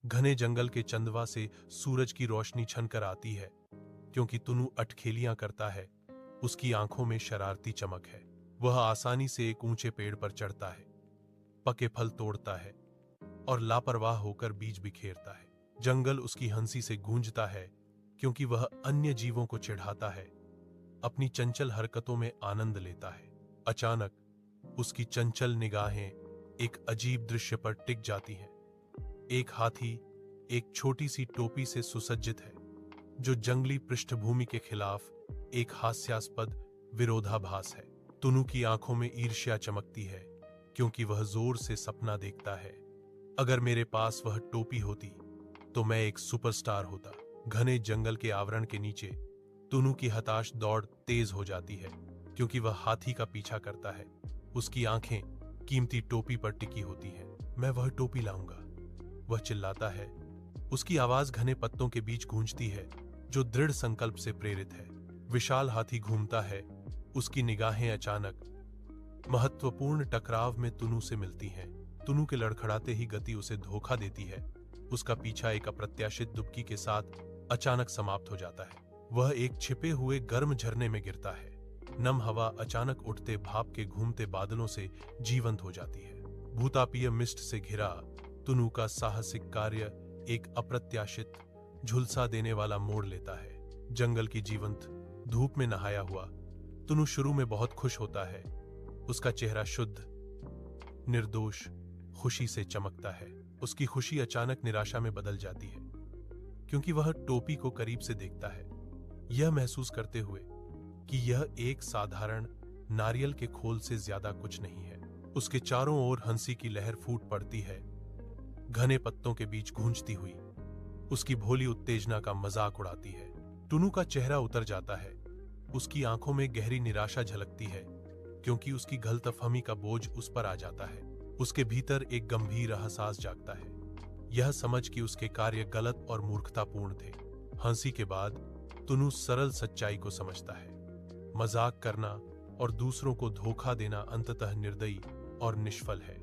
घने जंगल के चंदवा से सूरज की रोशनी छनकर आती है। क्योंकि तुनु अटखेलियां करता है, उसकी आंखों में शरारती चमक है। वह आसानी से एक ऊंचे पेड़ पर चढ़ता है, पके फल तोड़ता है और लापरवाह होकर बीज बिखेरता है। जंगल उसकी हंसी से गूंजता है, क्योंकि वह अन्य जीवों को चिढ़ाता है, अपनी चंचल हरकतों में आनंद लेता है। अचानक उसकी चंचल निगाहें एक अजीब दृश्य पर टिक जाती हैं। एक हाथी एक छोटी सी टोपी से सुसज्जित है, जो जंगली पृष्ठभूमि के खिलाफ एक हास्यास्पद विरोधाभास है। तुनु की आंखों में ईर्ष्या चमकती है, क्योंकि वह जोर से सपना देखता है, अगर मेरे पास वह टोपी होती तो मैं एक सुपरस्टार होता। घने जंगल के आवरण के नीचे तुनु की हताश दौड़ तेज हो जाती है, क्योंकि वह हाथी का पीछा करता है। उसकी आंखें कीमती टोपी पर टिकी होती हैं। मैं वह टोपी लाऊंगा, वह चिल्लाता है। उसकी आवाज घने पत्तों के बीच गूंजती है, जो दृढ़ संकल्प से प्रेरित है। विशाल हाथी घूमता है, उसकी निगाहें अचानक महत्वपूर्ण टकराव में तुनु से मिलती हैं। तुनु के लड़खड़ाते ही गति उसे धोखा देती है। उसका पीछा एक अप्रत्याशित दुबकी के साथ अचानक समाप्त हो जाता है। वह एक छिपे हुए गर्म झरने में गिरता है। नम हवा अचानक उठते भाप के घूमते बादलों से जीवंत हो जाती है। भूतापीय मिस्ट से घिरा तुनु का साहसिक कार्य एक अप्रत्याशित झुलसा देने वाला मोड़ लेता है। जंगल की जीवंत धूप में नहाया हुआ तुनु शुरू में बहुत खुश होता है। उसका चेहरा शुद्ध, निर्दोष खुशी से चमकता है। उसकी खुशी अचानक निराशा में बदल जाती है, क्योंकि वह टोपी को करीब से देखता है, यह महसूस करते हुए कि यह एक साधारण नारियल के खोल से ज्यादा कुछ नहीं है। उसके चारों ओर हंसी की लहर फूट पड़ती है, घने पत्तों के बीच गूंजती हुई उसकी भोली उत्तेजना का मजाक उड़ाती है। टुनु का चेहरा उतर जाता है, उसकी आंखों में गहरी निराशा झलकती है, क्योंकि उसकी गलतफहमी का बोझ उस पर आ जाता है। उसके भीतर एक गंभीर एहसास जागता है, यह समझ कि उसके कार्य गलत और मूर्खतापूर्ण थे। हंसी के बाद तुनु सरल सच्चाई को समझता है, मजाक करना और दूसरों को धोखा देना अंततः निर्दयी और निष्फल है।